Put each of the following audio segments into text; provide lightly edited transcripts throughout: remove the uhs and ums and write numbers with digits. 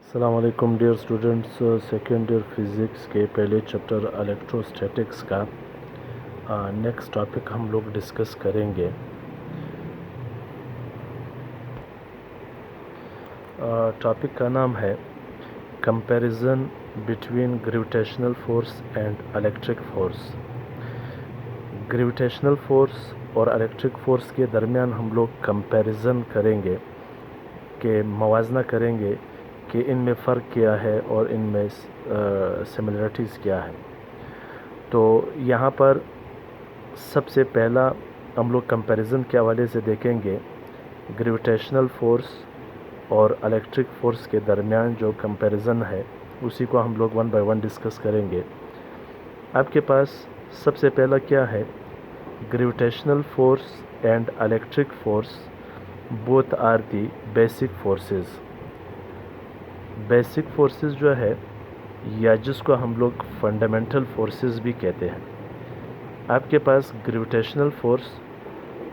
अस्सलाम वालेकुम dear students. Second year physics के पहले चैप्टर इलेक्ट्रोस्टैटिक्स का नेक्स्ट टॉपिक हम लोग डिस्कस करेंगे। टॉपिक का नाम है comparison between gravitational force and electric force. Gravitational force और इलेक्ट्रिक फोर्स के दरमियान हम लोग कंपैरिजन करेंगे कि मवाजना करेंगे कि इनमें फ़र्क क्या है और इनमें सिमिलरिटीज़ क्या है। तो यहाँ पर सबसे पहला हम लोग कंपैरिजन के हवाले से देखेंगे ग्रेविटेशनल फोर्स और इलेक्ट्रिक फोर्स के दरमियान जो कंपैरिजन है उसी को हम लोग वन बाय वन डिस्कस करेंगे। आपके पास सबसे पहला क्या है, gravitational force and electric force both are the basic forces. Basic forces जो है या जिसको हम लोग फंडामेंटल फोर्सेस भी कहते हैं, आपके पास ग्रेविटेशनल फोर्स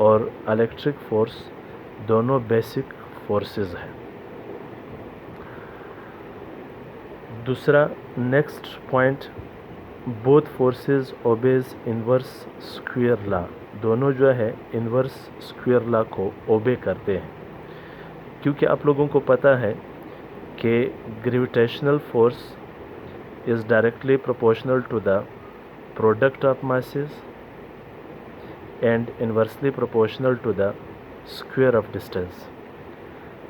और इलेक्ट्रिक फोर्स दोनों बेसिक फोर्सेस हैं। दूसरा next point, both forces obeys inverse square law. दोनों जो है इन्वर्स स्क्वायर लॉ को ओबे करते हैं, क्योंकि आप लोगों को पता है कि gravitational force is directly proportional to the product of masses and inversely proportional to the square of distance.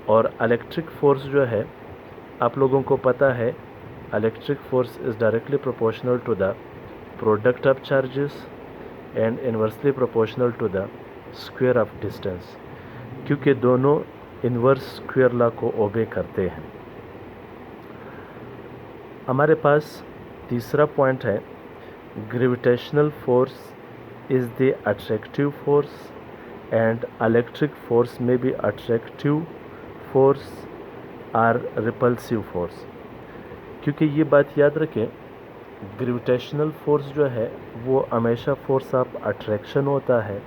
और इलेक्ट्रिक फोर्स जो है आप लोगों को पता है electric force is directly proportional to the product of charges and inversely proportional to the square of distance, क्योंकि दोनों इन्वर्स स्क्वायर लॉ को ओबे करते हैं। हमारे पास तीसरा पॉइंट है, gravitational force is the attractive force and electric force में भी अट्रैक्टिव फोर्स और रिपल्सिव फोर्स। क्योंकि ये बात याद रखें, ग्रेविटेशनल फोर्स जो है वो हमेशा फोर्स ऑफ अट्रैक्शन होता है,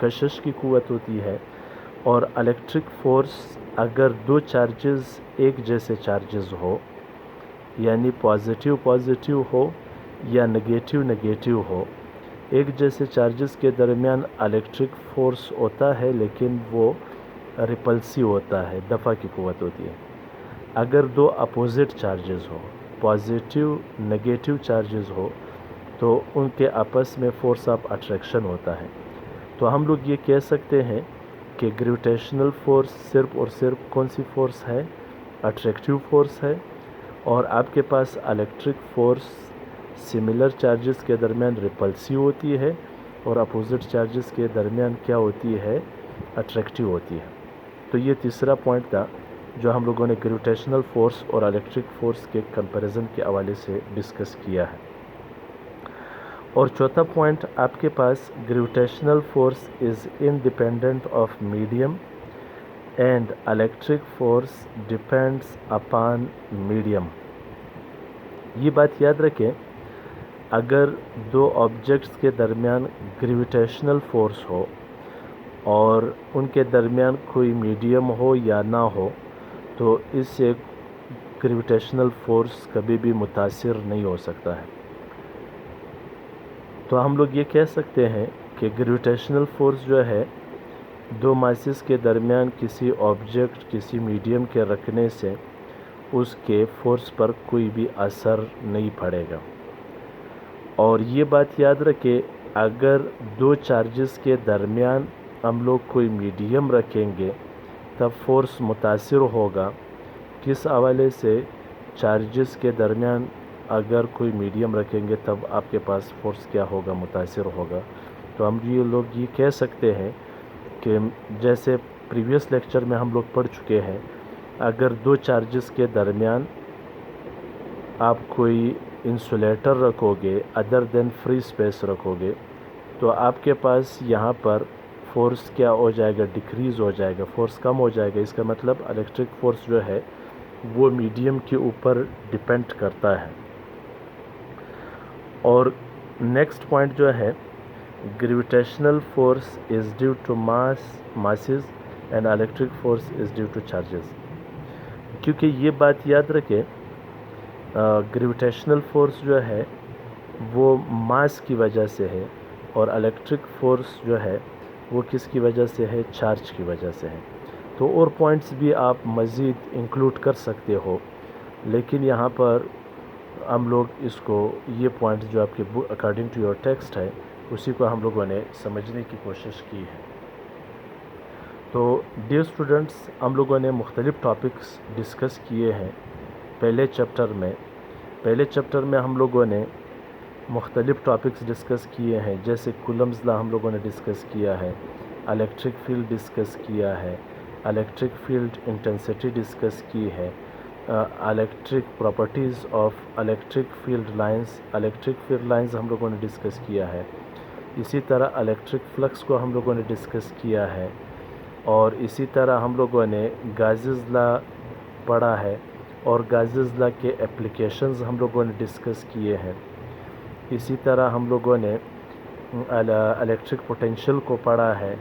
कशिश की कुव्वत होती है। और इलेक्ट्रिक फोर्स अगर दो चार्जेस एक जैसे चार्जेस हो, यानी पॉजिटिव पॉजिटिव हो या नेगेटिव नेगेटिव हो, एक जैसे चार्जेस के दरमियान इलेक्ट्रिक फोर्स होता है लेकिन वो रिपल्सिव होता है, दफ़ा की कुव्वत होती है। अगर दो अपोजिट चार्जेस हो, पॉजिटिव नेगेटिव चार्जेस हो, तो उनके आपस में फोर्स ऑफ अट्रैक्शन होता है। तो हम लोग ये कह सकते हैं कि ग्रेविटेशनल फोर्स सिर्फ और सिर्फ कौन सी फोर्स है, अट्रैक्टिव फोर्स है। और आपके पास इलेक्ट्रिक फोर्स सिमिलर चार्जेस के दरमियान रिपल्सिव होती है और अपोजिट चार्जेस के दरमियान क्या होती है, अट्रैक्टिव होती है। तो ये तीसरा पॉइंट था जो हम लोगों ने ग्रेविटेशनल फोर्स और इलेक्ट्रिक फोर्स के कंपैरिजन के हवाले से डिस्कस किया है। और चौथा पॉइंट आपके पास, gravitational force is independent of medium and electric force depends upon medium. ये बात याद रखें, अगर दो ऑब्जेक्ट्स के दरमियान ग्रेविटेशनल फोर्स हो और उनके दरमियान कोई मीडियम हो या ना हो, तो इससे ग्रेविटेशनल फोर्स कभी भी मुतासिर नहीं हो सकता है। तो हम लोग ये कह सकते हैं कि ग्रेविटेशनल फोर्स जो है दो मासेस के दरमियान किसी ऑब्जेक्ट किसी मीडियम के रखने से उसके फोर्स पर कोई भी असर नहीं पड़ेगा। और ये बात याद रखें, अगर दो चार्जेस के दरमियान हम लोग कोई मीडियम रखेंगे तब फोर्स मुतासिर होगा। किस हवाले से, चार्जेस के दरमियान अगर कोई मीडियम रखेंगे तब आपके पास फोर्स क्या होगा, मुतासिर होगा। तो हम ये लोग ये कह सकते हैं कि जैसे प्रीवियस लेक्चर में हम लोग पढ़ चुके हैं, अगर दो चार्जेस के दरमियान आप कोई इंसुलेटर रखोगे अदर देन फ्री स्पेस रखोगे, तो आपके पास यहाँ पर फोर्स क्या हो जाएगा, डिक्रीज़ हो जाएगा, फोर्स कम हो जाएगा। इसका मतलब इलेक्ट्रिक फोर्स जो है वो मीडियम के ऊपर डिपेंड करता है। और नेक्स्ट पॉइंट जो है, gravitational force is due to masses and electric force is due to charges. کیونکہ یہ بات یاد رکھیں گریویٹیشنل فورس جو ہے وہ ماس کی وجہ سے ہے، اور الیکٹرک فورس جو ہے وہ کس کی وجہ سے ہے؟ چارج کی وجہ سے ہے۔ تو اور پوائنٹس بھی آپ مزید انکلوڈ کر سکتے ہو، لیکن یہاں پر ہم لوگ اس کو یہ پوائنٹ جو آپ کے اکارڈنگ ٹو یور ٹیکسٹ ہے اسی کو ہم لوگوں نے سمجھنے کی کوشش کی ہے۔ تو ڈیئر اسٹوڈنٹس، ہم لوگوں نے مختلف ٹاپکس ڈسکس کیے ہیں پہلے چیپٹر میں ہم لوگوں نے مختلف ٹاپکس ڈسکس کیے ہیں، جیسے کولمز لا ہم لوگوں نے ڈسکس کیا ہے، الیکٹرک فیلڈ ڈسکس کیا ہے، الیکٹرک فیلڈ انٹینسٹی ڈسکس کی ہے، electric properties of electric field lines ہم لوگوں نے ڈسکس کیا ہے، اسی طرح الیکٹرک فلکس کو ہم لوگوں نے ڈسکس کیا ہے، اور اسی طرح ہم لوگوں نے گازز لا پڑھا ہے، اور گازز لا کے اپلیکیشنز ہم لوگوں نے ڈسکس کیے ہیں۔ اسی طرح ہم لوگوں نے الیکٹرک پوٹینشیل کو پڑھا ہے،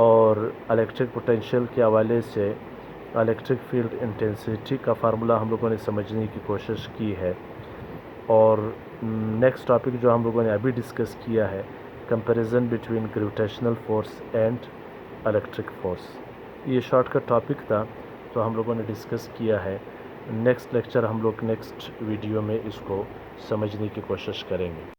اور الیکٹرک پوٹینشیل کے حوالے سے الیکٹرک فیلڈ انٹینسٹی کا فارمولا ہم لوگوں نے سمجھنے کی کوشش کی ہے۔ اور نیکسٹ ٹاپک جو ہم لوگوں نے ابھی ڈسکس کیا ہے، comparison between gravitational force and electric force. یہ شارٹ کٹ ٹاپک تھا، تو ہم لوگوں نے ڈسکس کیا ہے۔ نیکسٹ لیکچر ہم لوگ نیکسٹ ویڈیو میں اس کو سمجھنے کی کوشش کریں گے۔